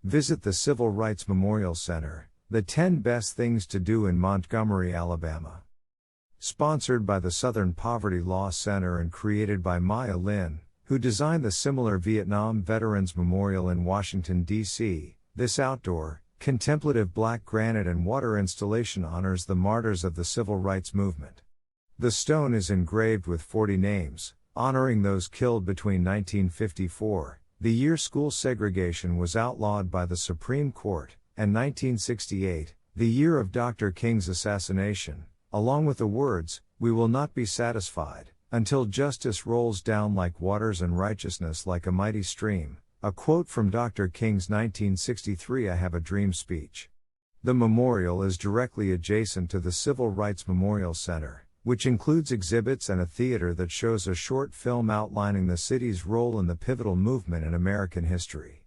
Visit the Civil Rights Memorial Center, the 10 best things to do in Montgomery, Alabama. Sponsored by the Southern Poverty Law Center and created by Maya Lin, who designed the similar Vietnam Veterans Memorial in Washington, D.C., this outdoor, contemplative black granite and water installation honors the martyrs of the civil rights movement. The stone is engraved with 40 names, honoring those killed between 1954, the year school segregation was outlawed by the Supreme Court, and 1968, the year of Dr. King's assassination, along with the words, "We will not be satisfied until justice rolls down like waters and righteousness like a mighty stream," a quote from Dr. King's 1963 I Have a Dream speech. The memorial is directly adjacent to the Civil Rights Memorial Center, which includes exhibits and a theater that shows a short film outlining the city's role in the pivotal movement in American history.